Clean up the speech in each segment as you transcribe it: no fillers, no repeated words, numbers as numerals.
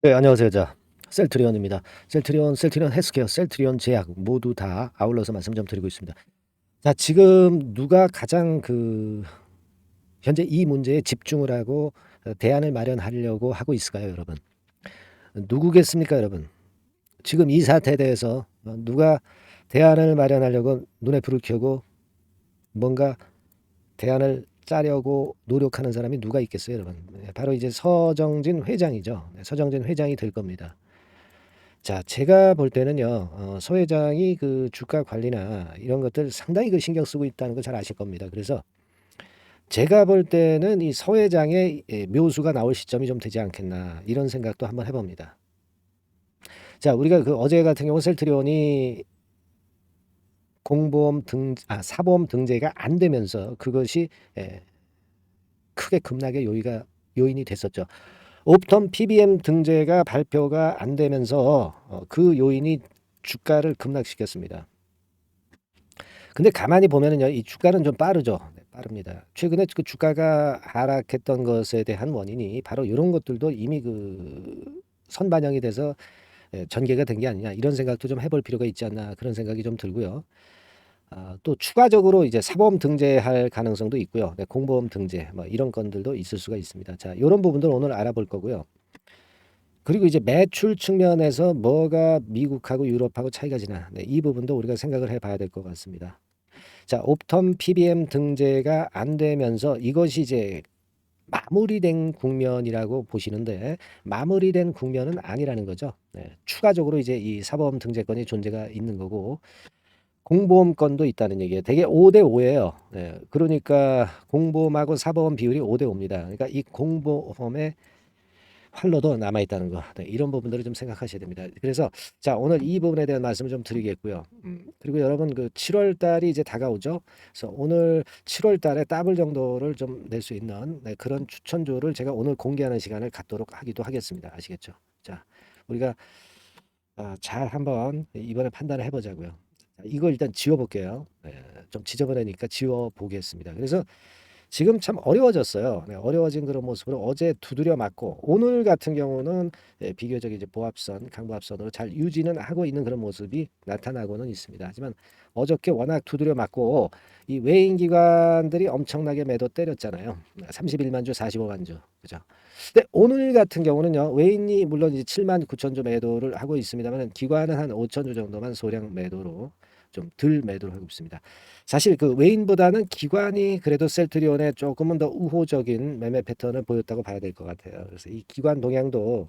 네, 안녕하세요. 자, 셀트리온입니다. 셀트리온 헬스케어, 셀트리온 제약 모두 다 아울러서 말씀 좀 드리고 있습니다. 자, 지금 누가 가장 현재 이 문제에 집중을 하고 대안을 마련하려고 하고 있을까요, 여러분? 누구겠습니까, 여러분? 지금 이 사태에 대해서 누가 대안을 마련하려고 눈에 불을 켜고 뭔가 대안을 짜려고 노력하는 사람이 누가 있겠어요, 여러분? 네, 바로 이제 서정진 회장이죠. 네, 서정진 회장이 될 겁니다. 자, 제가 볼 때는요, 서 회장이 그 주가 관리나 이런 것들 상당히 신경 쓰고 있다는 걸 잘 아실 겁니다. 그래서 제가 볼 때는 이 서 회장의 묘수가 나올 시점이 좀 되지 않겠나 이런 생각도 한번 해봅니다. 자, 우리가 그 어제 같은 경우 셀트리온이 사보험 등재가 안 되면서 그것이 예, 크게 급락의 요인이 됐었죠. 옵텀 PBM 등재가 발표가 안 되면서 그 요인이 주가를 급락시켰습니다. 근데 가만히 보면은요, 이 주가는 좀 빠르죠. 네, 빠릅니다. 최근에 그 주가가 하락했던 것에 대한 원인이 바로 이런 것들도 이미 선반영이 돼서 전개가 된 게 아니냐 이런 생각도 좀 해볼 필요가 있지 않나 그런 생각이 좀 들고요. 또 추가적으로 이제 사보험 등재할 가능성도 있고요. 네, 공보험 등재 뭐 이런 건들도 있을 수가 있습니다. 자, 이런 부분들 오늘 알아볼 거고요. 그리고 이제 매출 측면에서 뭐가 미국하고 유럽하고 차이가 지나 이 부분도 우리가 생각을 해봐야 될 것 같습니다. 자, 옵텀 PBM 등재가 안 되면서 이것이 이제 마무리된 국면이라고 보시는데 마무리된 국면은 아니라는 거죠. 네, 추가적으로 이제 이 사보험 등재권이 존재가 있는 거고 공보험권도 있다는 얘기예요. 되게 5대 5예요. 네, 그러니까 공보험하고 사보험 비율이 5대 5입니다. 그러니까 이 공보험의 활로도 남아 있다는 거. 네, 이런 부분들을 좀 생각하셔야 됩니다. 그래서 자, 오늘 이 부분에 대한 말씀을 좀 드리겠고요. 그리고 여러분 7월 달이 이제 다가오죠. 그래서 오늘 7월 달에 더블 정도를 좀 낼 수 있는 그런 추천주를 제가 오늘 공개하는 시간을 갖도록 하기도 하겠습니다. 아시겠죠? 자, 우리가 잘 한번 이번에 판단을 해보자고요. 자, 이거 일단 지워볼게요. 좀 지저분하니까 지워보겠습니다. 그래서 지금 참 어려워졌어요. 네, 어려워진 그런 모습으로 어제 두드려 맞고 오늘 같은 경우는 비교적 이제 강보합선으로 잘 유지는 하고 있는 그런 모습이 나타나고는 있습니다. 하지만 어저께 워낙 두드려 맞고 이 외인 기관들이 엄청나게 매도 때렸잖아요. 31만 주, 45만 주. 그죠? 근데 오늘 같은 경우는요. 외인이 물론 이제 7만 9천 주 매도를 하고 있습니다만 기관은 한 5천 주 정도만 소량 매도로 좀 덜 매도를 하고 있습니다. 사실 그 외인보다는 기관이 그래도 셀트리온에 조금은 더 우호적인 매매 패턴을 보였다고 봐야 될 것 같아요. 그래서 이 기관 동향도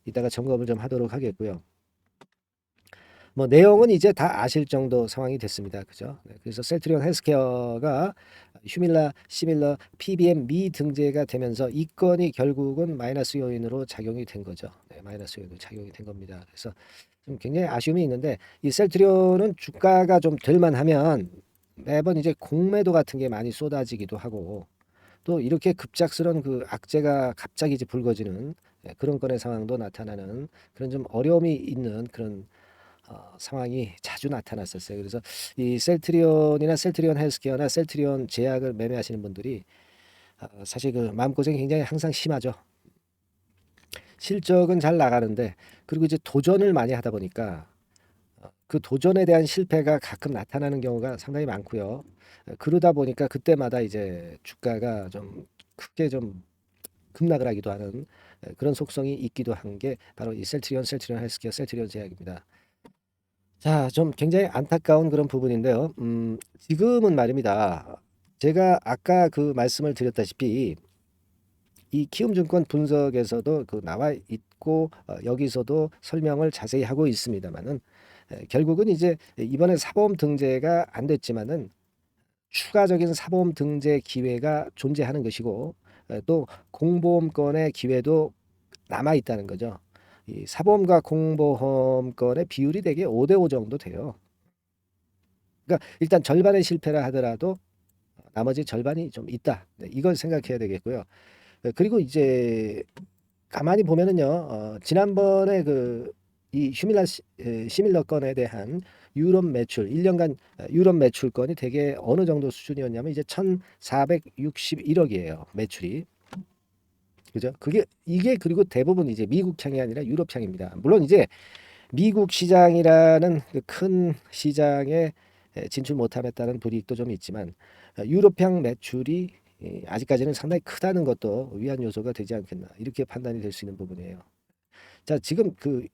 이따가 점검을 좀 하도록 하겠고요. 뭐 내용은 이제 다 아실 정도 상황이 됐습니다. 그죠? 네, 그래서 셀트리온 헬스케어가 시밀러 PBM 미등재가 되면서 이 건이 결국은 마이너스 요인으로 작용이 된 거죠. 네, 마이너스 요인으로 작용이 된 겁니다. 그래서 좀 굉장히 아쉬움이 있는데 이 셀트리온은 주가가 좀 들만하면 매번 이제 공매도 같은 게 많이 쏟아지기도 하고 또 이렇게 급작스런 그 악재가 갑자기 이제 불거지는 그런 건의 상황도 나타나는 그런 좀 어려움이 있는 그런 상황이 자주 나타났었어요. 그래서 이 셀트리온이나 셀트리온 헬스케어나 셀트리온 제약을 매매하시는 분들이 사실 그 마음고생이 굉장히 항상 심하죠. 실적은 잘 나가는데 그리고 이제 도전을 많이 하다 보니까 그 도전에 대한 실패가 가끔 나타나는 경우가 상당히 많고요. 그러다 보니까 그때마다 이제 주가가 좀 크게 좀 급락을 하기도 하는 그런 속성이 있기도 한 게 바로 이 셀트리온 헬스케어, 셀트리온 제약입니다. 자, 좀 굉장히 안타까운 그런 부분인데요. 지금은 말입니다. 제가 아까 그 말씀을 드렸다시피 이 키움증권 분석에서도 그 나와 있고 여기서도 설명을 자세히 하고 있습니다만은 결국은 이제 이번에 사보험 등재가 안 됐지만은 추가적인 사보험 등재 기회가 존재하는 것이고 또 공보험권의 기회도 남아 있다는 거죠. 이 사보험과 공보험권의 비율이 되게 5대 5 정도 돼요. 그러니까 일단 절반의 실패라 하더라도 나머지 절반이 좀 있다. 네, 이걸 생각해야 되겠고요. 그리고 이제 가만히 보면은요. 지난번에 이 시밀러 건에 대한 유럽 매출 1년간 유럽 매출건이 되게 어느 정도 수준이었냐면 이제 1,461억이에요. 매출이. 그죠? 이게 그리고 대부분 이제 미국 향이 아니라 유럽 향입니다. 물론 이제 미국 시장이라는 그 큰 시장에 진출 못함에 따른 불이익도 좀 있지만 유럽향 매출이 아직까지는 상당히 크다는 것도 위안 요소가 되지 않겠나 이렇게 판단이 될 수 있는 부분이에요. 자, 지금 그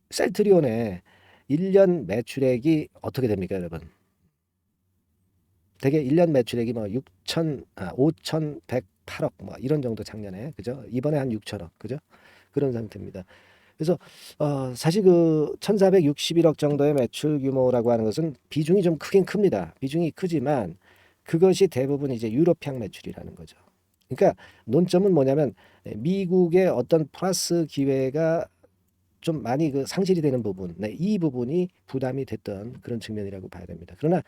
셀트리온의 1년 매출액이 어떻게 됩니까, 여러분? 대개 1년 매출액이 뭐 5,108억 뭐 이런 정도 작년에 그죠? 이번에 한 6천억 그죠? 그런 상태입니다. 그래서 사실 그 1,461억 정도의 매출 규모라고 하는 것은 비중이 좀 크긴 큽니다. 비중이 크지만 그것이 대부분 이제 유럽향 매출이라는 거죠. 그러니까 논점은 뭐냐면 미국의 어떤 플러스 기회가 좀 많이 그 상실이 되는 부분, 네, 이 부분이 부담이 됐던 그런 측면이라고 봐야 됩니다. 그러나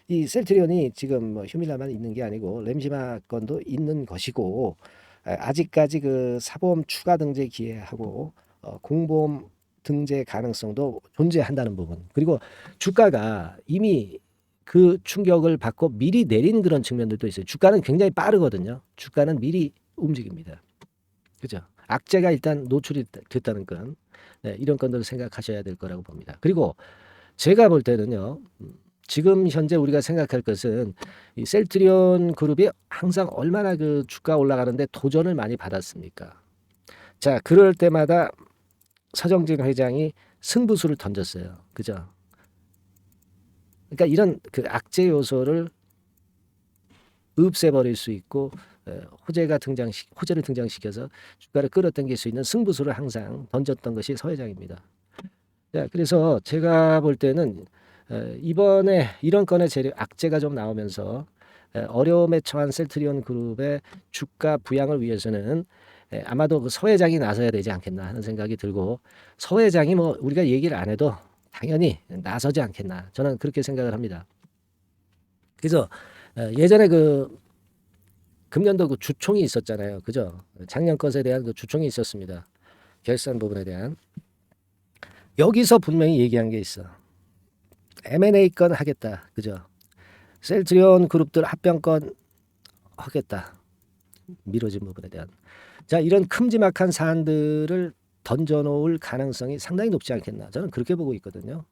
이 셀트리온이 지금 뭐 휴밀라만 있는 게 아니고 램시마 건도 있는 것이고 아직까지 그 사보험 추가 등재 기회하고 공보험 등재 가능성도 존재한다는 부분. 그리고 주가가 이미 그 충격을 받고 미리 내린 그런 측면들도 있어요. 주가는 굉장히 빠르거든요. 주가는 미리 움직입니다. 그죠? 악재가 일단 노출이 됐다는 건 네, 이런 건들을 생각하셔야 될 거라고 봅니다. 그리고 제가 볼 때는요. 지금 현재 우리가 생각할 것은 이 셀트리온 그룹이 항상 얼마나 그 주가 올라가는데 도전을 많이 받았습니까? 자, 그럴 때마다 서정진 회장이 승부수를 던졌어요. 그죠? 그러니까 이런 그 악재 요소를 없애버릴 수 있고 호재를 등장시켜서 주가를 끌어당길 수 있는 승부수를 항상 던졌던 것이 서 회장입니다. 자, 그래서 제가 볼 때는 이번에 이런 건의 악재가 좀 나오면서 어려움에 처한 셀트리온 그룹의 주가 부양을 위해서는 아마도 그 서 회장이 나서야 되지 않겠나 하는 생각이 들고 서 회장이 뭐 우리가 얘기를 안 해도 당연히 나서지 않겠나 저는 그렇게 생각을 합니다. 그래서 예전에 그 금년도 그 주총이 있었잖아요. 그죠? 작년 것에 대한 그 주총이 있었습니다. 결산 부분에 대한. 여기서 분명히 얘기한 게 있어. M&A 건 하겠다. 그죠? 셀트리온 그룹들 합병권 하겠다. 미뤄진 부분에 대한. 자, 이런 큼지막한 사안들을 던져놓을 가능성이 상당히 높지 않겠나. 저는 그렇게 보고 있거든요.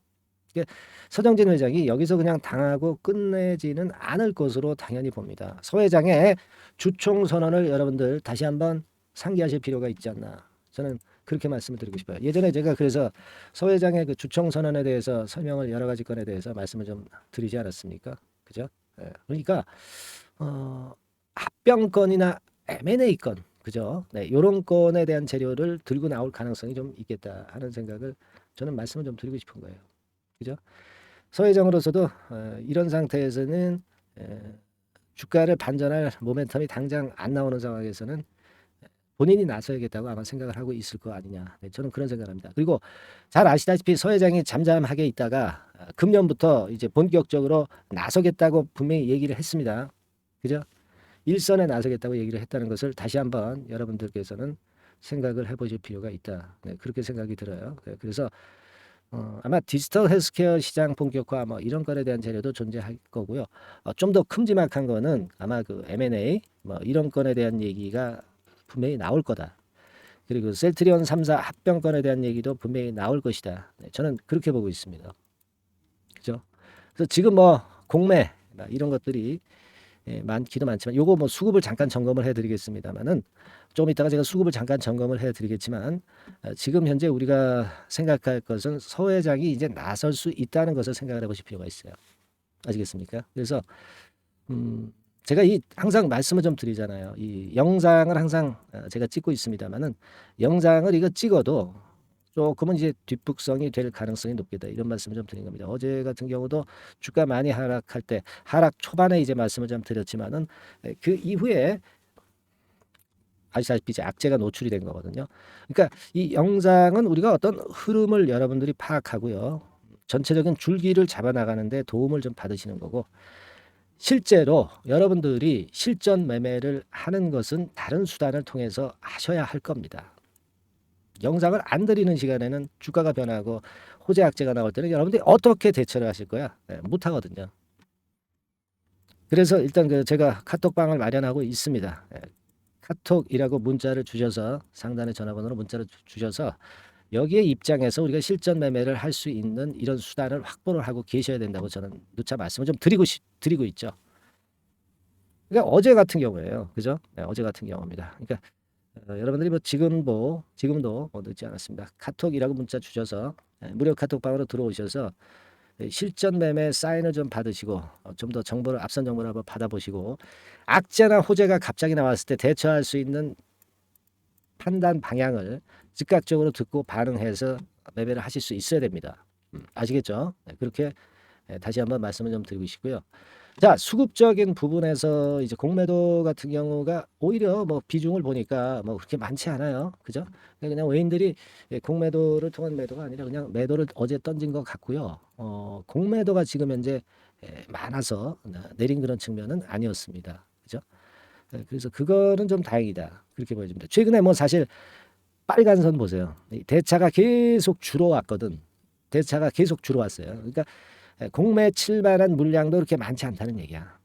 서정진 회장이 여기서 그냥 당하고 끝내지는 않을 것으로 당연히 봅니다. 서 회장의 주총 선언을 여러분들 다시 한번 상기하실 필요가 있지 않나. 저는 그렇게 말씀을 드리고 싶어요. 예전에 제가 그래서 서 회장의 그 주총 선언에 대해서 설명을 여러 가지 건에 대해서 말씀을 좀 드리지 않았습니까? 그죠? 예. 그러니까 합병건이나 M&A 건, 그죠? 네, 이런 건에 대한 재료를 들고 나올 가능성이 좀 있겠다 하는 생각을 저는 말씀을 좀 드리고 싶은 거예요. 그죠? 서 회장으로서도 이런 상태에서는 주가를 반전할 모멘텀이 당장 안 나오는 상황에서는 본인이 나서야겠다고 아마 생각을 하고 있을 거 아니냐. 네, 저는 그런 생각을 합니다. 그리고 잘 아시다시피 서 회장이 잠잠하게 있다가 금년부터 이제 본격적으로 나서겠다고 분명히 얘기를 했습니다. 그죠? 일선에 나서겠다고 얘기를 했다는 것을 다시 한번 여러분들께서는 생각을 해보실 필요가 있다. 네, 그렇게 생각이 들어요. 네, 그래서 아마 디지털 헬스케어 시장 본격화 뭐 이런 거에 대한 재료도 존재할 거고요. 좀 더 큼지막한 거는 아마 그 M&A 뭐 이런 건에 대한 얘기가 분명히 나올 거다. 그리고 셀트리온 3사 합병건에 대한 얘기도 분명히 나올 것이다. 네, 저는 그렇게 보고 있습니다. 그죠? 그래서 지금 뭐 공매 이런 것들이 많기도 많지만 요거 뭐 수급을 잠깐 점검을 해드리겠습니다만은 조금 이따가 제가 수급을 잠깐 점검을 해드리겠지만 지금 현재 우리가 생각할 것은 서 회장이 이제 나설 수 있다는 것을 생각을 해보실 필요가 있어요. 아시겠습니까? 그래서 제가 항상 말씀을 좀 드리잖아요. 이 영상을 항상 제가 찍고 있습니다만은 영상을 이거 찍어도 조금은 이제 뒷북성이 될 가능성이 높겠다 이런 말씀을 좀 드린 겁니다. 어제 같은 경우도 주가 많이 하락할 때 하락 초반에 이제 말씀을 좀 드렸지만은 그 이후에 아시다시피 이제 악재가 노출이 된 거거든요. 그러니까 이 영상은 우리가 어떤 흐름을 여러분들이 파악하고요. 전체적인 줄기를 잡아나가는데 도움을 좀 받으시는 거고 실제로 여러분들이 실전 매매를 하는 것은 다른 수단을 통해서 하셔야 할 겁니다. 영상을 안 드리는 시간에는 주가가 변하고 호재 악재가 나올 때는 여러분들이 어떻게 대처를 하실 거야? 네, 못 하거든요. 그래서 일단 그 제가 카톡방을 마련하고 있습니다. 카톡이라고 문자를 주셔서 상단의 전화번호로 문자를 주셔서 여기에 입장해서 우리가 실전 매매를 할 수 있는 이런 수단을 확보를 하고 계셔야 된다고 저는 누차 말씀을 좀 드리고 있죠. 그러니까 어제 같은 경우예요. 그죠? 네, 어제 같은 경우입니다. 그러니까 여러분들이 뭐 지금도 늦지 않았습니다. 카톡이라고 문자 주셔서 무료 카톡방으로 들어오셔서 실전 매매 사인을 좀 받으시고 좀 더 정보를 앞선 정보를 한번 받아보시고 악재나 호재가 갑자기 나왔을 때 대처할 수 있는 판단 방향을 즉각적으로 듣고 반응해서 매매를 하실 수 있어야 됩니다. 아시겠죠? 네, 그렇게 다시 한번 말씀을 좀 드리고 싶고요. 자, 수급적인 부분에서 이제 공매도 같은 경우가 오히려 뭐 비중을 보니까 뭐 그렇게 많지 않아요. 그죠? 그냥 외인들이 공매도를 통한 매도가 아니라 그냥 매도를 어제 던진 것 같고요. 공매도가 지금 현재 많아서 내린 그런 측면은 아니었습니다. 그죠? 그래서 그거는 좀 다행이다. 그렇게 보여집니다. 최근에 뭐 사실 빨간 선 보세요. 이 대차가 계속 줄어왔거든. 대차가 계속 줄어왔어요. 그러니까 공매칠 만한 물량도 그렇게 많지 않다는 얘기야.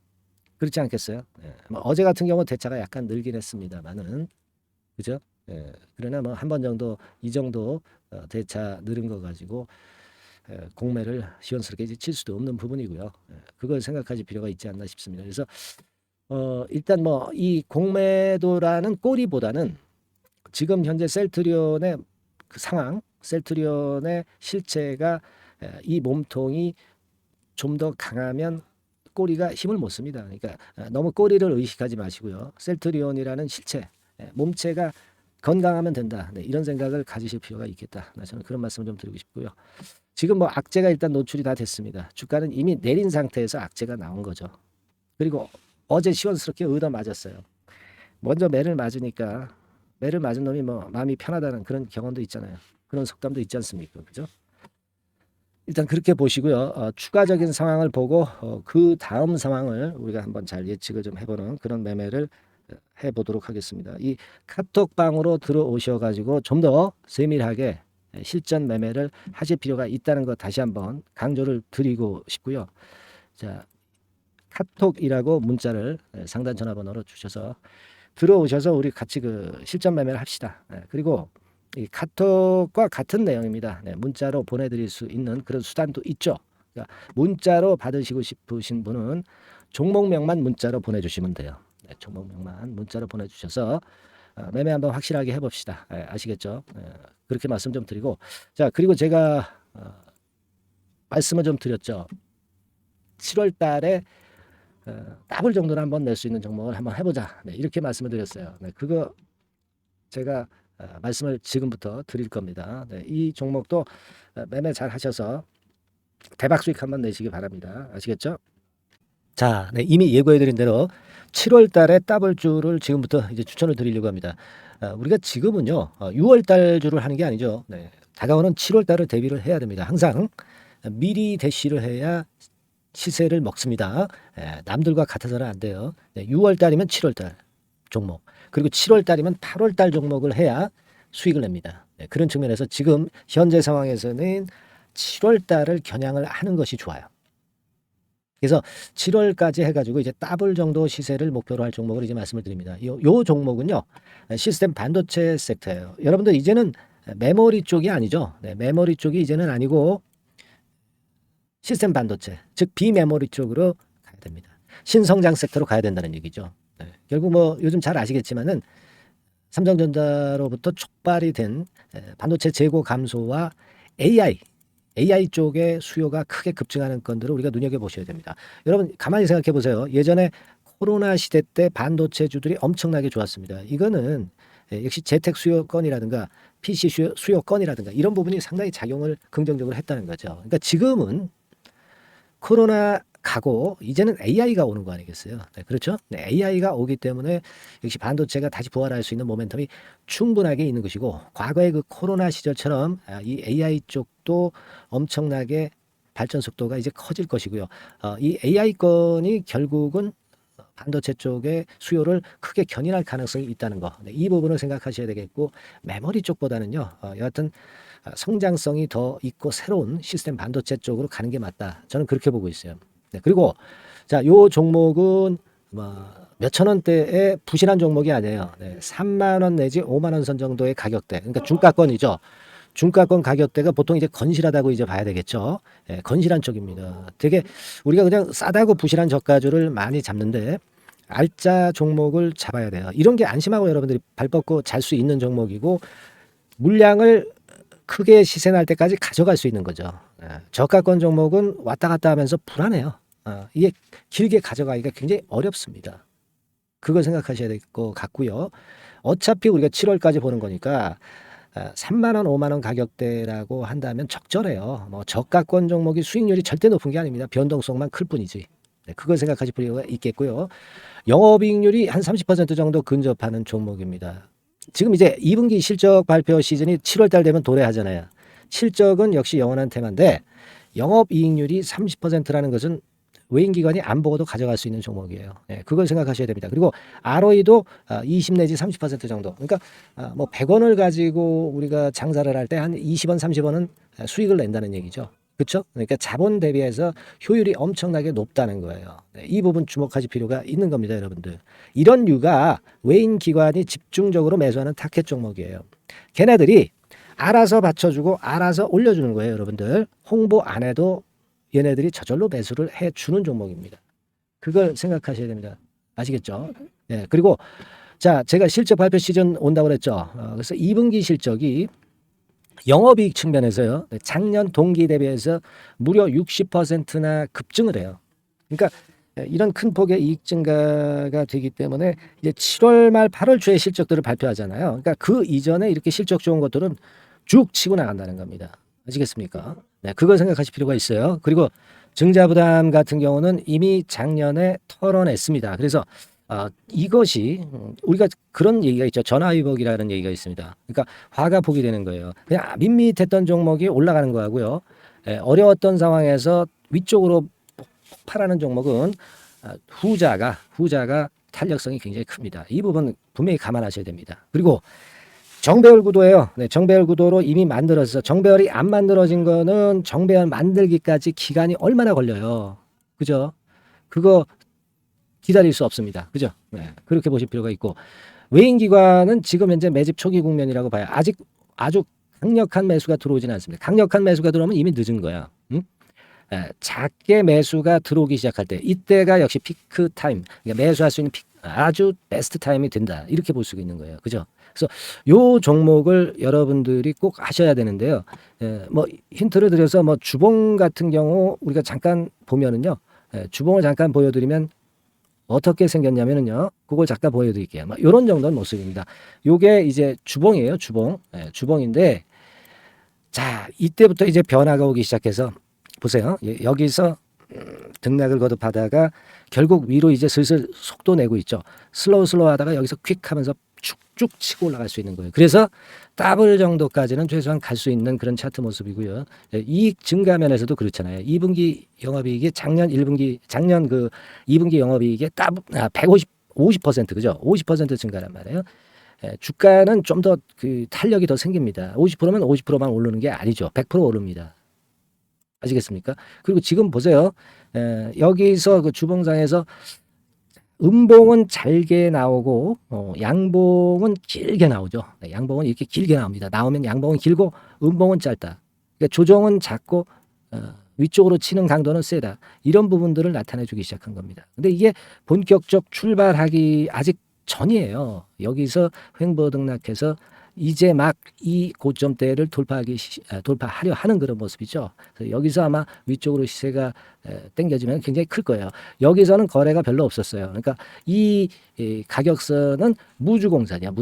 그렇지 않겠어요? 뭐 어제 같은 경우 대차가 약간 늘긴 했습니다만은 그죠? 그러나 뭐 한 번 정도 이 정도 대차 늘은 거 가지고 공매를 시원스럽게 이제 칠 수도 없는 부분이고요. 그걸 생각하실 필요가 있지 않나 싶습니다. 그래서 일단 뭐 이 공매도라는 꼬리보다는 지금 현재 셀트리온의 그 상황, 셀트리온의 실체가 이 몸통이 좀 더 강하면 꼬리가 힘을 못 씁니다. 그러니까 너무 꼬리를 의식하지 마시고요. 셀트리온이라는 실체, 몸체가 건강하면 된다. 네, 이런 생각을 가지실 필요가 있겠다. 저는 그런 말씀을 좀 드리고 싶고요. 지금 뭐 악재가 일단 노출이 다 됐습니다. 주가는 이미 내린 상태에서 악재가 나온 거죠. 그리고 어제 시원스럽게 얻어 맞았어요. 먼저 매를 맞으니까 매를 맞은 놈이 뭐 마음이 편하다는 그런 경험도 있잖아요. 그런 속담도 있지 않습니까? 그죠? 일단 그렇게 보시고요. 추가적인 상황을 보고 그 다음 상황을 우리가 한번 잘 예측을 좀 해보는 그런 매매를 해보도록 하겠습니다. 이 카톡방으로 들어오셔가지고 좀 더 세밀하게 실전 매매를 하실 필요가 있다는 거 다시 한번 강조를 드리고 싶고요. 자, 카톡이라고 문자를 상단 전화번호로 주셔서 들어오셔서 우리 같이 그 실전 매매를 합시다. 그리고 이 카톡과 같은 내용입니다. 문자로 보내드릴 수 있는 그런 수단도 있죠. 그러니까 문자로 받으시고 싶으신 분은 종목명만 문자로 보내주시면 돼요. 종목명만 문자로 보내주셔서 매매 한번 확실하게 해봅시다. 아시겠죠? 그렇게 말씀 좀 드리고 자 그리고 제가 말씀을 좀 드렸죠. 7월 달에 더블 정도는 한번 낼 수 있는 종목을 한번 해보자. 이렇게 말씀을 드렸어요. 그거 제가 말씀을 지금부터 드릴 겁니다. 이 종목도 매매 잘 하셔서 대박 수익 한번 내시기 바랍니다. 아시겠죠? 자, 이미 예고해드린 대로 7월 달에 더블주를 지금부터 이제 추천을 드리려고 합니다. 우리가 지금은요, 6월 달주를 하는 게 아니죠. 다가오는 7월 달을 대비를 해야 됩니다. 항상 미리 대시를 해야 시세를 먹습니다. 남들과 같아서는 안 돼요. 6월 달이면 7월 달 종목, 그리고 7월 달이면 8월 달 종목을 해야 수익을 냅니다. 그런 측면에서 지금 현재 상황에서는 7월 달을 겨냥을 하는 것이 좋아요. 그래서 7월까지 해가지고 이제 더블 정도 시세를 목표로 할 종목을 이제 말씀을 드립니다. 요 종목은요, 시스템 반도체 섹터예요. 여러분들 이제는 메모리 쪽이 아니죠. 메모리 쪽이 이제는 아니고 시스템 반도체, 즉 비메모리 쪽으로 가야 됩니다. 신성장 섹터로 가야 된다는 얘기죠. 결국 뭐 요즘 잘 아시겠지만은 삼성전자로부터 촉발이 된 반도체 재고 감소와 AI 쪽의 수요가 크게 급증하는 건들을 우리가 눈여겨보셔야 됩니다. 여러분 가만히 생각해 보세요. 예전에 코로나 시대 때 반도체주들이 엄청나게 좋았습니다. 이거는 역시 재택 수요건이라든가 PC 수요건이라든가 이런 부분이 상당히 작용을 긍정적으로 했다는 거죠. 그러니까 지금은 코로나 가고 이제는 AI가 오는 거 아니겠어요? 그렇죠? AI가 오기 때문에 역시 반도체가 다시 부활할 수 있는 모멘텀이 충분하게 있는 것이고 과거의 그 코로나 시절처럼 이 AI 쪽도 엄청나게 발전 속도가 이제 커질 것이고요. 이 AI 건이 결국은 반도체 쪽의 수요를 크게 견인할 가능성이 있다는 거. 이 부분을 생각하셔야 되겠고 메모리 쪽보다는요. 여하튼 성장성이 더 있고 새로운 시스템 반도체 쪽으로 가는 게 맞다. 저는 그렇게 보고 있어요. 그리고 자, 요 종목은 몇천 원대의 부실한 종목이 아니에요. 네, 3만 원 내지 5만 원 선 정도의 가격대. 그러니까 중가권이죠. 중가권 가격대가 보통 이제 건실하다고 이제 봐야 되겠죠. 예, 건실한 쪽입니다. 되게 우리가 그냥 싸다고 부실한 저가주를 많이 잡는데 알짜 종목을 잡아야 돼요. 이런 게 안심하고 여러분들이 발 뻗고 잘 수 있는 종목이고 물량을 크게 시세 날 때까지 가져갈 수 있는 거죠. 예, 저가권 종목은 왔다 갔다 하면서 불안해요. 이게 길게 가져가기가 굉장히 어렵습니다. 그걸 생각하셔야 될 것 같고요. 어차피 우리가 7월까지 보는 거니까 3만 원, 5만 원 가격대라고 한다면 적절해요. 뭐 저가권 종목이 수익률이 절대 높은 게 아닙니다. 변동성만 클 뿐이지. 네, 그걸 생각하실 필요가 있겠고요. 영업이익률이 한 30% 정도 근접하는 종목입니다. 지금 이제 2분기 실적 발표 시즌이 7월 달 되면 도래하잖아요. 실적은 역시 영원한 테마인데 영업이익률이 30%라는 것은 외인기관이 안 보고도 가져갈 수 있는 종목이에요. 네, 그걸 생각하셔야 됩니다. 그리고 ROE도 20 내지 30% 정도. 그러니까 뭐 100원을 가지고 우리가 장사를 할 때 한 20원, 30원은 수익을 낸다는 얘기죠. 그렇죠? 그러니까 자본 대비해서 효율이 엄청나게 높다는 거예요. 네, 이 부분 주목하실 필요가 있는 겁니다, 여러분들. 이런 류가 외인 기관이 집중적으로 매수하는 타켓 종목이에요. 걔네들이 알아서 받쳐주고 알아서 올려주는 거예요, 여러분들. 홍보 안 해도 얘네들이 저절로 매수를 해주는 종목입니다. 그걸 생각하셔야 됩니다. 아시겠죠? 네, 그리고 자, 제가 실적 발표 시즌 온다고 그랬죠. 그래서 2분기 실적이 영업이익 측면에서요. 작년 동기 대비해서 무려 60%나 급증을 해요. 그러니까 이런 큰 폭의 이익 증가가 되기 때문에 이제 7월 말 8월 초에 실적들을 발표하잖아요. 그러니까 그 이전에 이렇게 실적 좋은 것들은 쭉 치고 나간다는 겁니다. 아시겠습니까? 네, 그걸 생각하실 필요가 있어요. 그리고 증자부담 같은 경우는 이미 작년에 털어냈습니다. 그래서 이것이 우리가 그런 얘기가 있죠. 전화위복이라는 얘기가 있습니다. 그러니까 화가 복이 되는 거예요. 그냥 밋밋했던 종목이 올라가는 거하고요. 어려웠던 상황에서 위쪽으로 폭발하는 종목은 후자가 탄력성이 굉장히 큽니다. 이 부분 분명히 감안하셔야 됩니다. 그리고 정배열 구도예요. 네, 정배열 구도로 이미 만들어서 정배열이 안 만들어진 거는 정배열 만들기까지 기간이 얼마나 걸려요. 그죠? 그거 기다릴 수 없습니다. 그죠? 네, 그렇게 보실 필요가 있고 외인기관은 지금 현재 매집 초기 국면이라고 봐요. 아직 아주 강력한 매수가 들어오지는 않습니다. 강력한 매수가 들어오면 이미 늦은 거야. 응? 작게 매수가 들어오기 시작할 때 이때가 역시 피크 타임, 그러니까 매수할 수 있는 아주 베스트 타임이 된다. 이렇게 볼 수가 있는 거예요. 그죠? 그래서 요 종목을 여러분들이 꼭 하셔야 되는데요. 뭐 힌트를 드려서 뭐 주봉 같은 경우 우리가 잠깐 보면은요. 주봉을 잠깐 보여드리면 어떻게 생겼냐면은요. 그걸 잠깐 보여드릴게요. 뭐 이런 정도는 모습입니다. 요게 이제 주봉이에요. 주봉. 주봉인데 자 이때부터 이제 변화가 오기 시작해서 보세요. 여기서 등락을 거듭하다가 결국 위로 이제 슬슬 속도 내고 있죠. 슬로우 하다가 여기서 퀵 하면서 쭉쭉 치고 올라갈 수 있는 거예요. 그래서 더블 정도까지는 최소한 갈 수 있는 그런 차트 모습이고요. 이익 증가 면에서도 그렇잖아요. 2분기 영업이익이 작년 그 2분기 영업이익의 50% 그죠? 50% 증가란 말이에요. 주가는 좀 더 그 탄력이 더 생깁니다. 50%면 50%만 오르는 게 아니죠. 100% 오릅니다. 아시겠습니까? 그리고 지금 보세요. 여기서 그 주봉상에서 음봉은 잘게 나오고 양봉은 길게 나오죠. 네, 양봉은 이렇게 길게 나옵니다. 나오면 양봉은 길고 음봉은 짧다. 그러니까 조정은 작고 위쪽으로 치는 강도는 세다. 이런 부분들을 나타내주기 시작한 겁니다. 근데 이게 본격적 출발하기 아직 전이에요. 여기서 횡보 등락해서 이제 막 이 고점대를 돌파하려 하는 그런 모습이죠. 그래서 여기서 아마 위쪽으로 시세가 당겨지면 굉장히 클 거예요. 여기서는 거래가 별로 없었어요. 그러니까 이 가격선은 무주공산이야.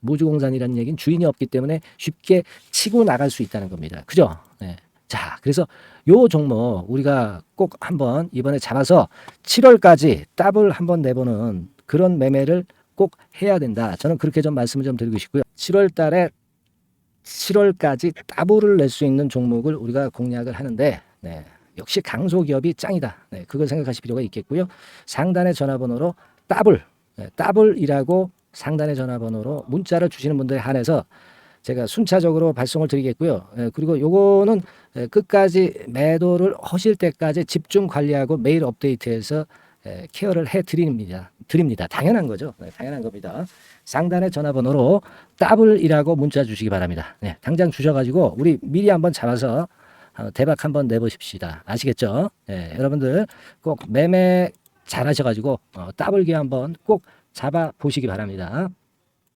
무주공산이라는 얘기는 주인이 없기 때문에 쉽게 치고 나갈 수 있다는 겁니다. 그죠? 네. 자, 그래서 요 종목 우리가 꼭 한번 이번에 잡아서 7월까지 더블 한번 내보는 그런 매매를 꼭 해야 된다. 저는 그렇게 좀 말씀을 좀 드리고 싶고요. 7월 달에 7월까지 더블을 낼 수 있는 종목을 우리가 공략을 하는데 네, 역시 강소기업이 짱이다. 네, 그걸 생각하실 필요가 있겠고요. 상단의 전화번호로 더블이라고 상단의 전화번호로 문자를 주시는 분들에 한해서 제가 순차적으로 발송을 드리겠고요. 그리고 요거는 끝까지 매도를 하실 때까지 집중 관리하고 매일 업데이트해서 케어를 드립니다. 당연한 거죠. 네, 당연한 겁니다. 상단의 전화번호로 더블이라고 문자 주시기 바랍니다. 네, 당장 주셔가지고 우리 미리 한번 잡아서 대박 한번 내보십시다. 아시겠죠? 네, 여러분들 꼭 매매 잘하셔가지고 더블기 한번 꼭 잡아 보시기 바랍니다.